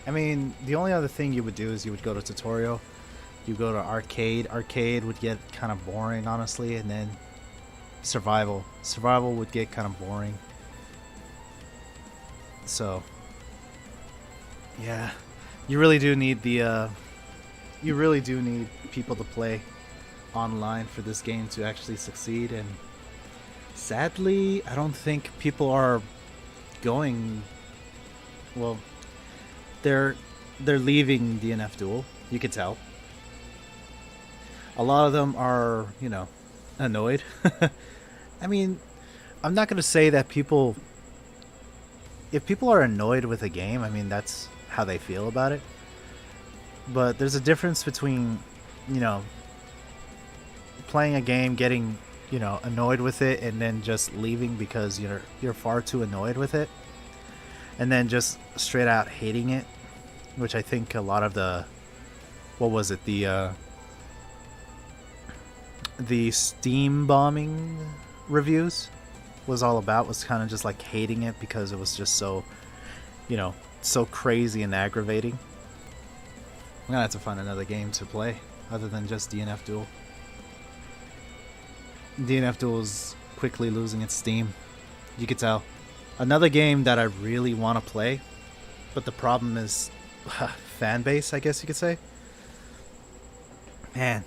I mean, the only other thing you would do is you would go to tutorial, you go to arcade. Arcade would get kind of boring, honestly, and then survival. Survival would get kind of boring. So, yeah, you really do need you really do need people to play online for this game to actually succeed. And sadly, I don't think people are going. Well, they're they're leaving DNF Duel. You could tell. A lot of them are, annoyed. I mean, I'm not gonna say that people. If people are annoyed with a game, I mean that's how they feel about it. But there's a difference between, you know, playing a game, getting, annoyed with it, and then just leaving because you're far too annoyed with it, and then just straight out hating it, which I think a lot of the what was it the Steam bombing reviews was all about, was kind of just like hating it because it was just so, so crazy and aggravating. I'm gonna have to find another game to play other than just DNF Duel. DNF Duel is quickly losing its steam. You could tell. Another game that I really want to play, but the problem is fan base, I guess you could say. Man,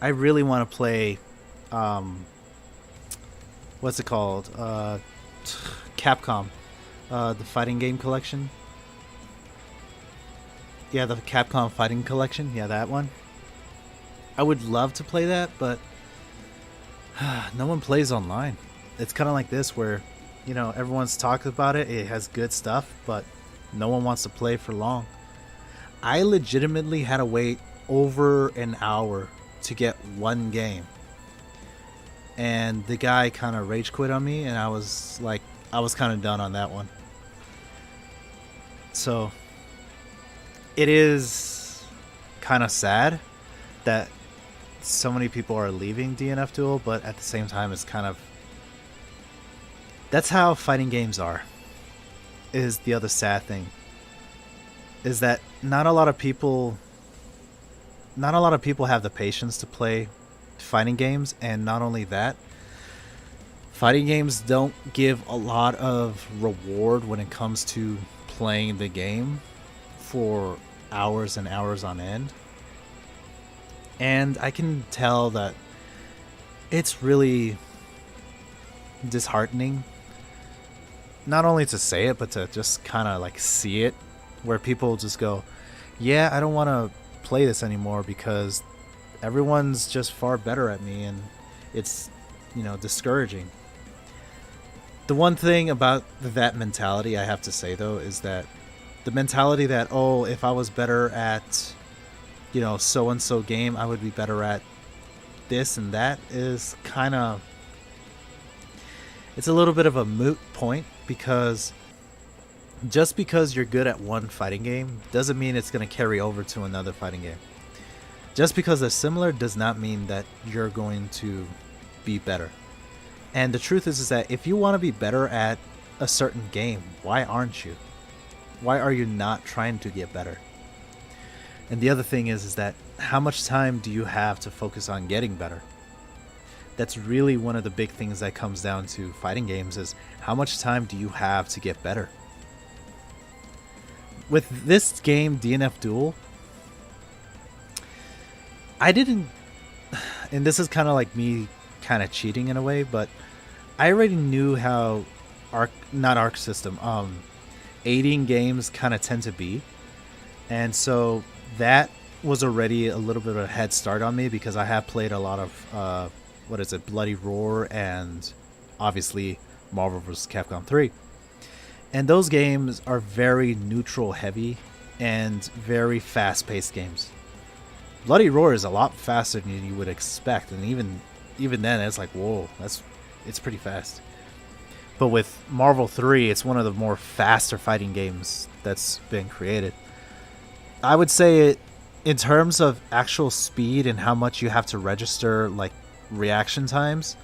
I really want to play. What's it called? Capcom, the fighting game collection. Yeah, the Capcom fighting collection. Yeah, that one. I would love to play that, but no one plays online. It's kind of like this where, everyone's talking about it. It has good stuff, but no one wants to play for long. I legitimately had to wait over an hour to get one game. And the guy kind of rage quit on me, and I was kind of done on that one. So, it is kind of sad that so many people are leaving DNF Duel, but at the same time, it's kind of... That's how fighting games are. Is the other sad thing. Is that not a lot of people have the patience to play fighting games, and not only that, fighting games don't give a lot of reward when it comes to playing the game for hours and hours on end. And I can tell that it's really disheartening, not only to say it, but to just kind of like see it, where people just go, yeah, I don't want to play this anymore because everyone's just far better at me, and it's, discouraging. The one thing about that mentality I have to say, though, is that the mentality that, oh, if I was better at, so and so game, I would be better at this and that, is kind of... It's a little bit of a moot point, because just because you're good at one fighting game doesn't mean it's going to carry over to another fighting game. Just because they're similar does not mean that you're going to be better. And the truth is that if you want to be better at a certain game, why aren't you? Why are you not trying to get better? And the other thing is that how much time do you have to focus on getting better? That's really one of the big things that comes down to fighting games, is how much time do you have to get better? With this game, DNF Duel, I didn't, and this is kind of like me kind of cheating in a way, but I already knew how aiding games kind of tend to be. And so that was already a little bit of a head start on me, because I have played a lot of, Bloody Roar, and obviously Marvel vs. Capcom 3. And those games are very neutral heavy and very fast paced games. Bloody Roar is a lot faster than you would expect, and even then it's like, whoa, it's pretty fast. But with Marvel 3, it's one of the more faster fighting games that's been created. I would say it, in terms of actual speed and how much you have to register, like reaction times,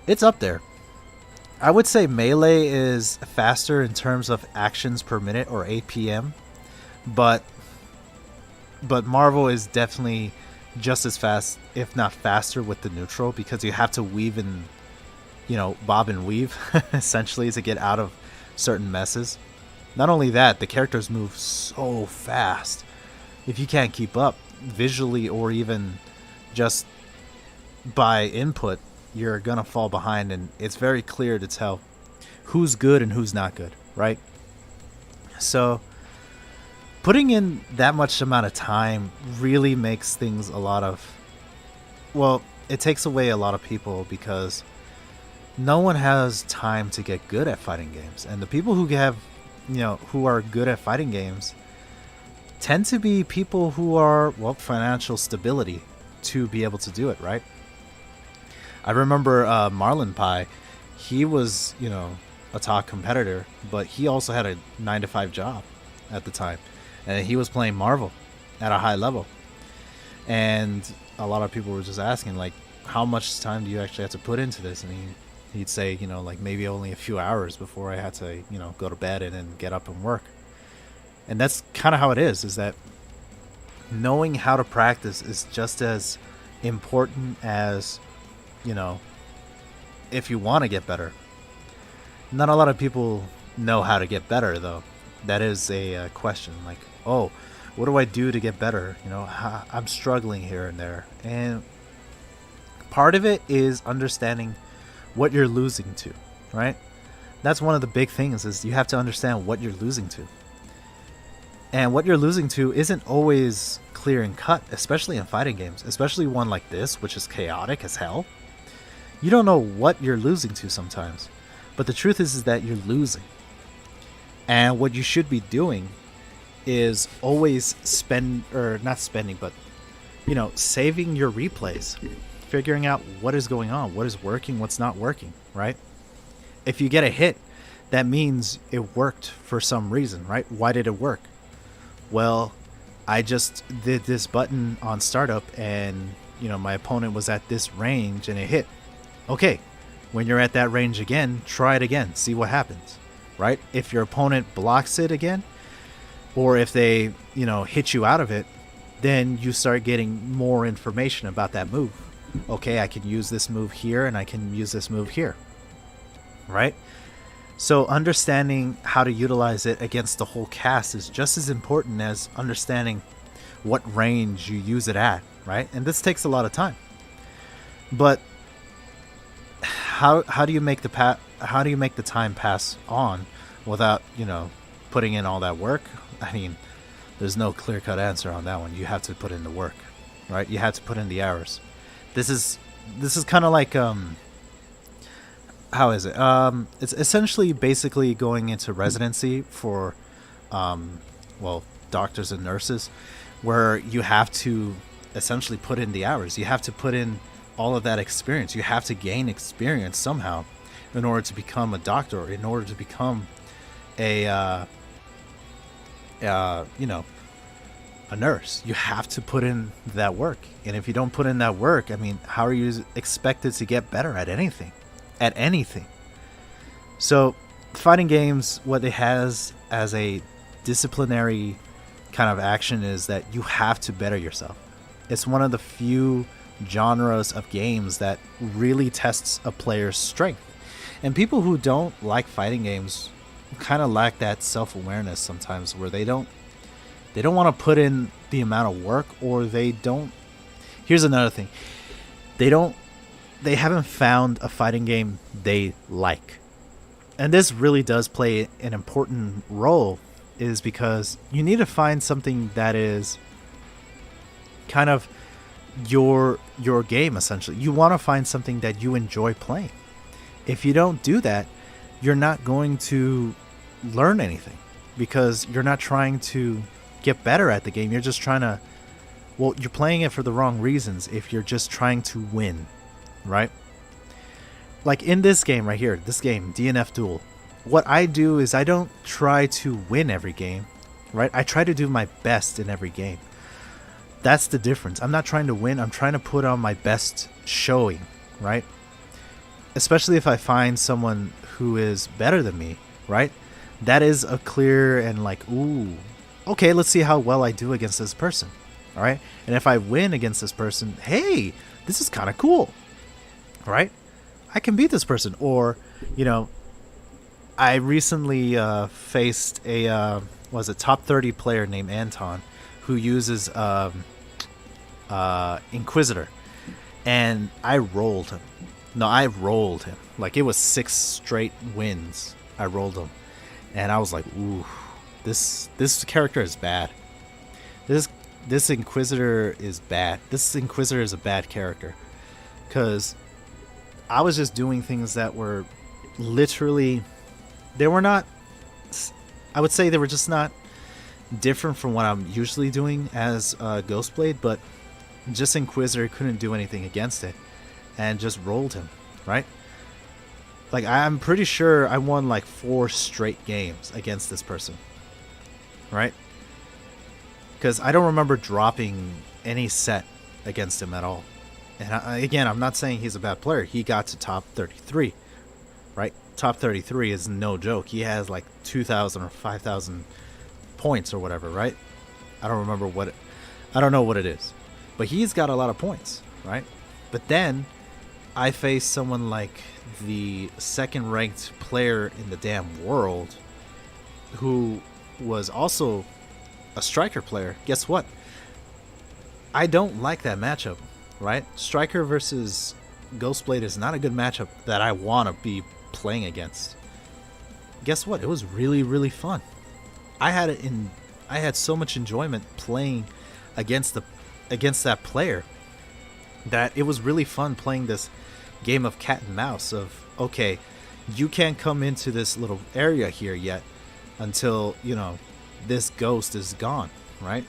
it's up there. I would say Melee is faster in terms of actions per minute, or APM, but Marvel is definitely just as fast, if not faster, with the neutral, because you have to weave and, bob and weave essentially to get out of certain messes. Not only that, the characters move so fast. If you can't keep up visually or even just by input, you're gonna fall behind, and it's very clear to tell who's good and who's not good, right? So putting in that much amount of time really makes things a lot of, well, it takes away a lot of people, because no one has time to get good at fighting games. And the people who have, who are good at fighting games tend to be people who are, well, financial stability to be able to do it, right? I remember Marlon Pie. He was, a top competitor, but he also had a 9-to-5 job at the time, and he was playing Marvel at a high level. And a lot of people were just asking, like, how much time do you actually have to put into this? And he'd say, like, maybe only a few hours before I had to, go to bed and then get up and work. And that's kind of how it is that knowing how to practice is just as important as, if you want to get better. Not a lot of people know how to get better, though. That is a question. Like, oh, what do I do to get better? I'm struggling here and there. And part of it is understanding what you're losing to, right? That's one of the big things, is you have to understand what you're losing to. And what you're losing to isn't always clear and cut, especially in fighting games, especially one like this, which is chaotic as hell. You don't know what you're losing to sometimes. But the truth is that you're losing. And what you should be doing is always saving your replays. Figuring out what is going on, what is working, what's not working, right? If you get a hit, that means it worked for some reason, right? Why did it work? Well, I just did this button on startup, and my opponent was at this range and it hit. Okay, when you're at that range again, try it again, see what happens, right? If your opponent blocks it again, or if they hit you out of it, then you start getting more information about that move. Okay, I can use this move here and I can use this move here, right? So understanding how to utilize it against the whole cast is just as important as understanding what range you use it at, right? And this takes a lot of time. But how do you make the time pass on without, putting in all that work? I mean, there's no clear-cut answer on that one. You have to put in the work, right? You have to put in the hours. This is kind of like how is it? It's essentially basically going into residency for doctors and nurses, where you have to essentially put in the hours. You have to put in all of that experience. You have to gain experience somehow in order to become a doctor, or in order to become a nurse. You have to put in that work. And if you don't put in that work, I mean, how are you expected to get better at anything? So fighting games, what it has as a disciplinary kind of action is that you have to better yourself. It's one of the few genres of games that really tests a player's strength. And people who don't like fighting games kind of lack that self-awareness sometimes, where they don't want to put in the amount of work, or they don't. Here's another thing. They haven't found a fighting game they like. And this really does play an important role, is because you need to find something that is kind of your game, essentially. You want to find something that you enjoy playing. If you don't do that, you're not going to learn anything, because you're not trying to get better at the game. You're just trying to, you're playing it for the wrong reasons if you're just trying to win, right? Like in this game right here, this game, DNF Duel, what I do is I don't try to win every game, right? I try to do my best in every game. That's the difference. I'm not trying to win. I'm trying to put on my best showing, right? Especially if I find someone who is better than me, right? That is a clear and like, ooh, Okay, let's see how well I do against this person. All right, and if I win against this person, hey, this is kind of cool. All right, I can beat this person. Or, you know, I recently faced a was a top 30 player named Anton, who uses Inquisitor, and I rolled him. No, I rolled him. Like, it was 6 straight wins. I rolled him, and I was like, ooh, this character is bad. This Inquisitor is bad. This Inquisitor is a bad character, because I was just doing things that were literally, they were not, I would say they were just not different from what I'm usually doing as Ghostblade, but just Inquisitor couldn't do anything against it, and just rolled him, right? Like, I'm pretty sure I won like 4 straight games against this person, right? Because I don't remember dropping any set against him at all. And again, I'm not saying he's a bad player. He got to top 33, right? Top 33 is no joke. He has like 2,000 or 5,000 points or whatever, right? I don't remember I don't know what it is. But he's got a lot of points, right? But then I faced someone like the second ranked player in the damn world, who was also a striker player. Guess what? I don't like that matchup, right? Striker versus Ghostblade is not a good matchup that I want to be playing against. Guess what? It was really, really fun. I had so much enjoyment playing against that player, that it was really fun playing this game of cat and mouse of, okay, you can't come into this little area here yet until, you know, this ghost is gone, right?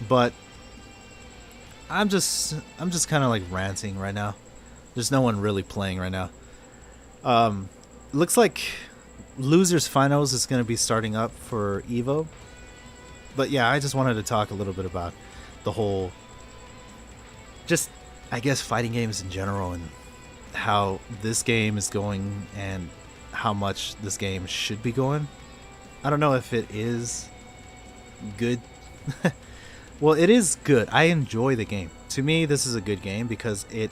But I'm just kind of like ranting right now. There's no one really playing right now. Looks like Losers Finals is going to be starting up for Evo. But yeah, I just wanted to talk a little bit about the whole, just, I guess, fighting games in general, and how this game is going and how much this game should be going. I don't know if it is good. Well, it is good. I enjoy the game. To me, this is a good game because it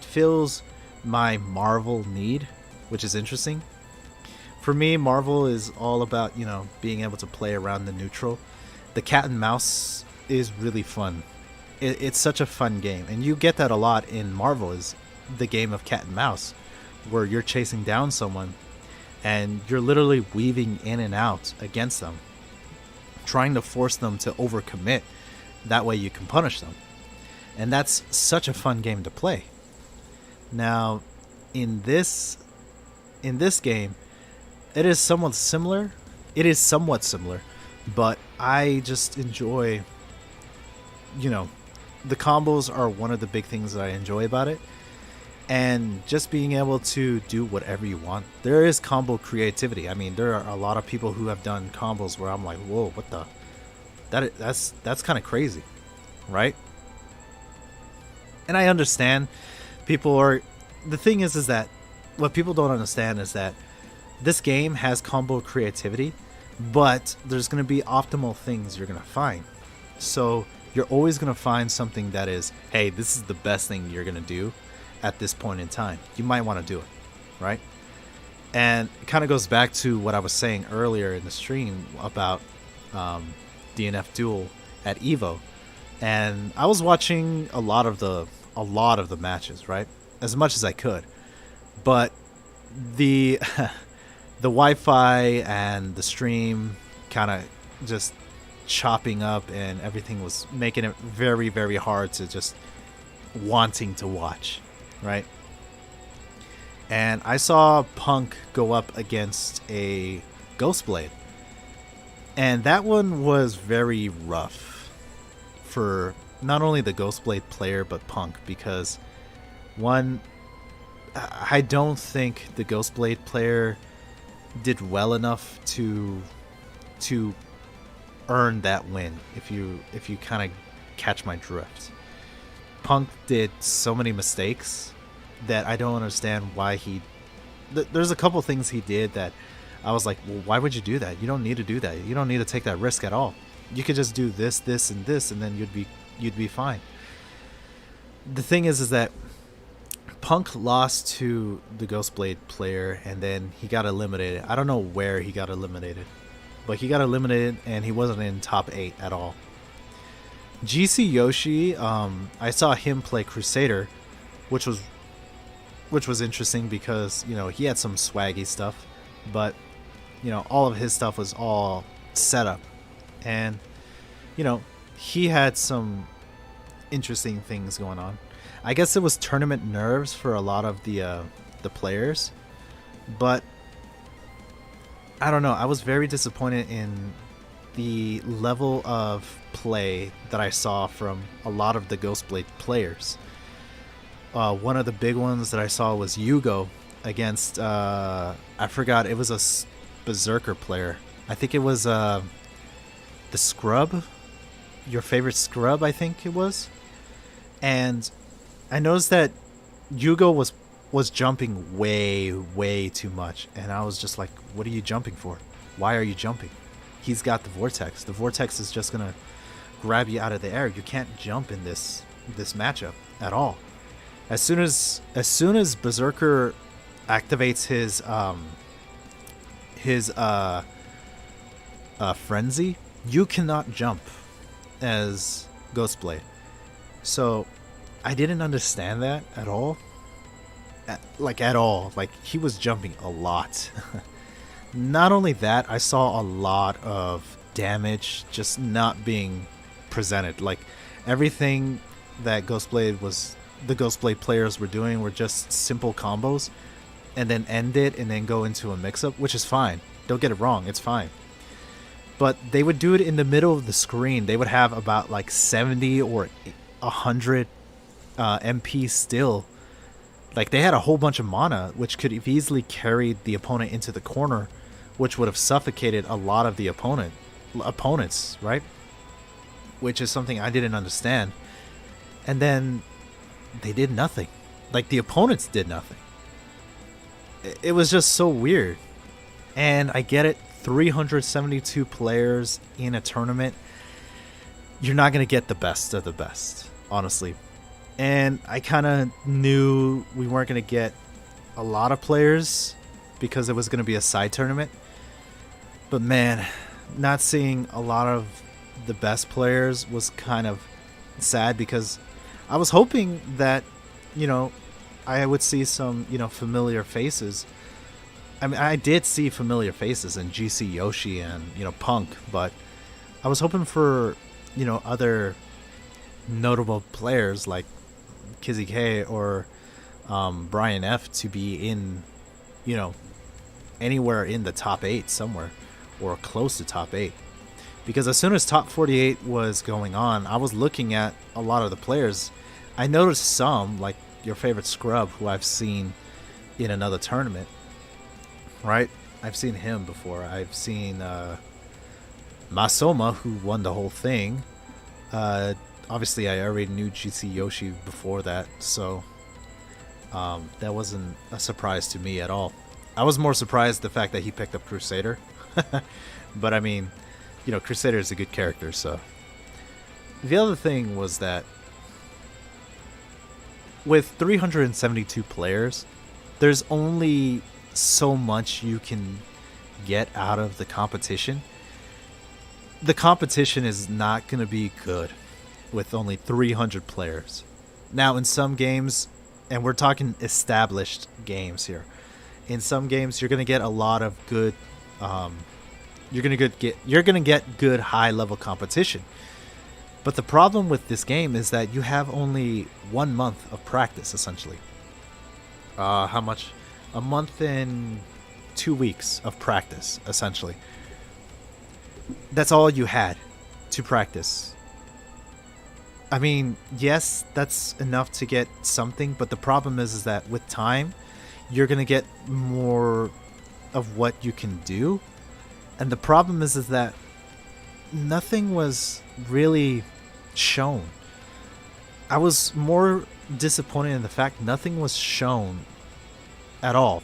fills my Marvel need, which is interesting. For me, Marvel is all about, you know, being able to play around the neutral. The cat and mouse is really fun. It's such a fun game, and you get that a lot in Marvel, is the game of cat and mouse, where you're chasing down someone and you're literally weaving in and out against them, trying to force them to overcommit. That way you can punish them. And that's such a fun game to play. Now, in this game, it is somewhat similar. But I just enjoy, you know, the combos are one of the big things that I enjoy about it. And just being able to do whatever you want. There is combo creativity. I mean, there are a lot of people who have done combos where I'm like, whoa, what the? That's kind of crazy, right? And I understand people are. The thing is that what people don't understand is that this game has combo creativity, but there's going to be optimal things you're going to find. So you're always going to find something that is, hey, this is the best thing you're going to do at this point in time. You might want to do it, right? And it kind of goes back to what I was saying earlier in the stream about DNF Duel at Evo. And I was watching a lot of the matches, right? As much as I could. But the the Wi-Fi and the stream kind of just chopping up, and everything was making it very, very hard to just wanting to watch, right? And I saw Punk go up against a Ghostblade, and that one was very rough for not only the Ghostblade player but Punk, because one, I don't think the Ghostblade player did well enough to earn that win, if you kind of catch my drift. Punk did so many mistakes that I don't understand why he... There's a couple things he did that I was like, well, why would you do that? You don't need to do that. You don't need to take that risk at all. You could just do this, this, and this, and then you'd be fine. The thing is that Punk lost to the Ghostblade player, and then he got eliminated. I don't know where he got eliminated, but he got eliminated, and he wasn't in top 8 at all. GC Yoshi, I saw him play Crusader, which was interesting because, you know, he had some swaggy stuff, but, you know, all of his stuff was all set up, and, you know, he had some interesting things going on. I guess it was tournament nerves for a lot of the players, but I don't know. I was very disappointed in the level of play that I saw from a lot of the Ghostblade players. One of the big ones that I saw was Yugo against I forgot, it was a Berserker player. I think it was the Scrub, your favorite Scrub, I think it was. And I noticed that Yugo was jumping way too much, and I was just like, what are you jumping for? Why are you jumping? He's got the Vortex. The Vortex is just gonna grab you out of the air. You can't jump in this matchup at all. As soon as Berserker activates his frenzy, you cannot jump as Ghostblade. So I didn't understand that at all. At all. Like, he was jumping a lot. Not only that, I saw a lot of damage just not being presented. Like, everything that the Ghostblade players were doing were just simple combos, and then end it and then go into a mix-up, which is fine. Don't get it wrong, it's fine. But they would do it in the middle of the screen. They would have about like 70 or 100 MP still. Like, they had a whole bunch of mana, which could have easily carried the opponent into the corner, which would have suffocated a lot of the opponents, right? Which is something I didn't understand. And then they did nothing. Like, the opponents did nothing. It was just so weird. And I get it, 372 players in a tournament. You're not going to get the best of the best, honestly. And I kind of knew we weren't going to get a lot of players because it was going to be a side tournament. But man, not seeing a lot of the best players was kind of sad, because I was hoping that, you know, I would see some, you know, familiar faces. I mean, I did see familiar faces in GC Yoshi and, you know, Punk, but I was hoping for, you know, other notable players like Kizzy K or Brian F to be in, you know, anywhere in the top 8 somewhere, or close to top 8. Because as soon as top 48 was going on, I was looking at a lot of the players. I noticed some, like your favorite Scrub, who I've seen in another tournament, right? I've seen him before. I've seen Masoma, who won the whole thing. Obviously, I already knew GC Yoshi before that, so that wasn't a surprise to me at all. I was more surprised the fact that he picked up Crusader. But I mean, you know, Crusader is a good character, so. The other thing was that with 372 players, there's only so much you can get out of the competition. The competition is not going to be good with only 300 players. Now, in some games, and we're talking established games here, in some games you're going to get a lot of good you're going to get good high level competition. But the problem with this game is that you have only 1 month of practice, essentially. How much? A month and 2 weeks of practice, essentially. That's all you had to practice. I mean, yes, that's enough to get something, but the problem is that with time, you're going to get more of what you can do. And the problem is that nothing was really shown. I was more disappointed in the fact nothing was shown at all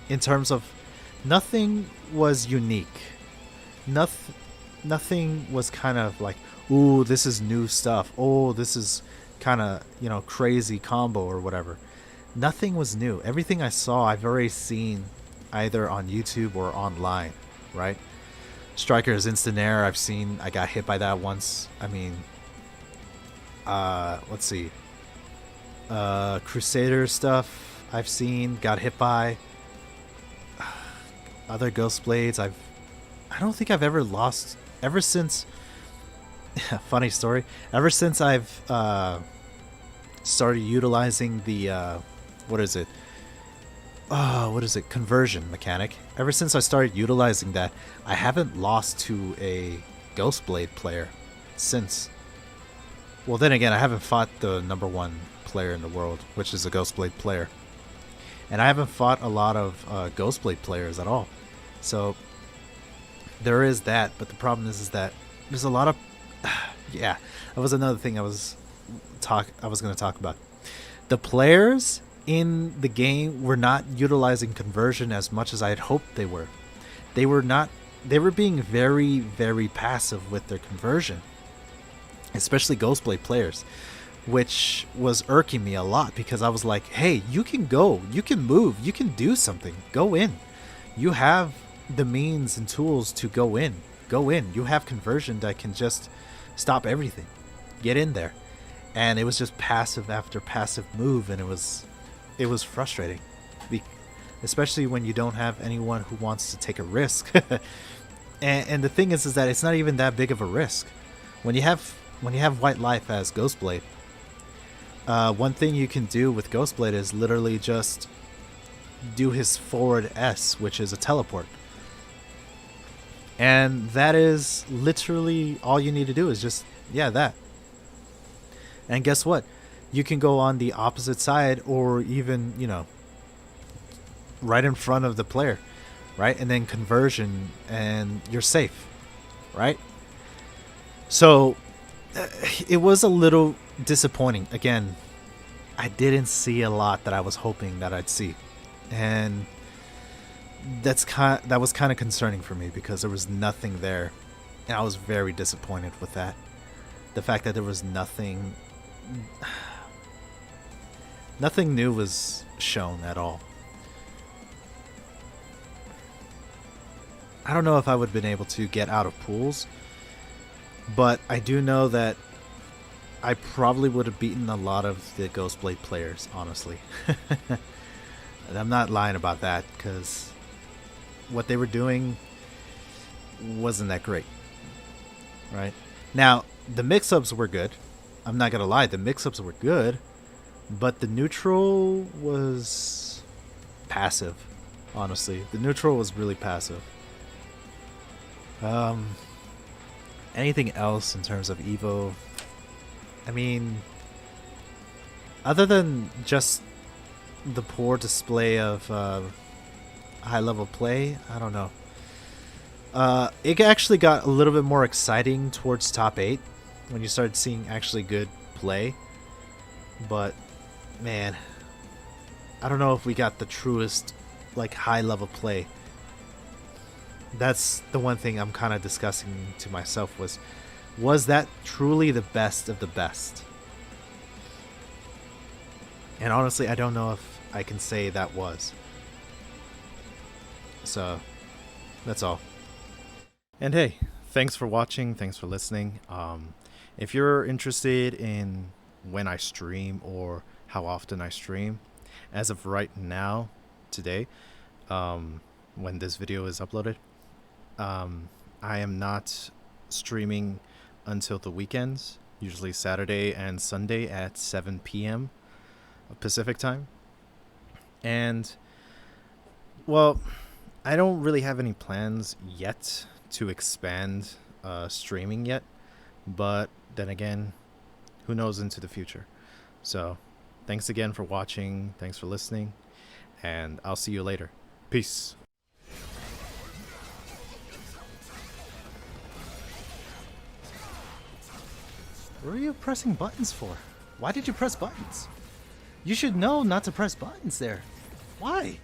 in terms of nothing was unique. Nothing, nothing was kind of like, ooh, this is new stuff. Oh, this is kind of, crazy combo or whatever. Nothing was new. Everything I saw, I've already seen either on YouTube or online, right? Striker's instant air, I got hit by that once. I mean, let's see. Crusader stuff I've seen, got hit by. Other Ghost Blades, I don't think I've ever lost ever since. Funny story. Ever since I've started utilizing the what is it? What is it? Conversion mechanic. Ever since I started utilizing that, I haven't lost to a Ghost Blade player since. Well, then again, I haven't fought the #1 player in the world, which is a Ghost Blade player. And I haven't fought a lot of Ghost Blade players at all. So there is that, but the problem is that there's a lot of yeah, that was another thing I was going to talk about. The players in the game were not utilizing conversion as much as I had hoped they were. They were being very, very passive with their conversion, especially Ghostblade players, which was irking me a lot because I was like, hey, you can go, you can move, you can do something, go in. You have the means and tools to go in. You have conversion that can just stop everything. Get in there. And it was just passive after passive move, and it was frustrating, especially when you don't have anyone who wants to take a risk. and the thing is that it's not even that big of a risk. When you have White Life as Ghostblade, one thing you can do with Ghostblade is literally just do his forward S, which is a teleport. And that is literally all you need to do is just, that. And guess what? You can go on the opposite side or even, right in front of the player, right? And then conversion and you're safe, right? So it was a little disappointing. Again, I didn't see a lot that I was hoping that I'd see. And that was kind of concerning for me because there was nothing there. And I was very disappointed with that. The fact that there was nothing new was shown at all. I don't know if I would have been able to get out of pools, but I do know that I probably would have beaten a lot of the Ghostblade players, honestly. And I'm not lying about that, because what they were doing wasn't that great. Right? Now, the mix-ups were good. I'm not gonna lie, the mix-ups were good, but the neutral was passive, honestly. The neutral was really passive. Anything else in terms of Evo? I mean, other than just the poor display of high-level play, I don't know. It actually got a little bit more exciting towards top 8 when you started seeing actually good play. But, man, I don't know if we got the truest, like, high-level play. That's the one thing I'm kind of discussing to myself was that truly the best of the best? And honestly, I don't know if I can say that was. So, that's all. And hey, thanks for watching, thanks for listening. If you're interested in when I stream or how often I stream, as of right now, today, when this video is uploaded, I am not streaming until the weekends, usually Saturday and Sunday at 7 p.m. Pacific time. And, well, I don't really have any plans yet to expand streaming yet, but then again, who knows into the future. So, thanks again for watching, thanks for listening, and I'll see you later. Peace. What are you pressing buttons for? Why did you press buttons? You should know not to press buttons there. Why?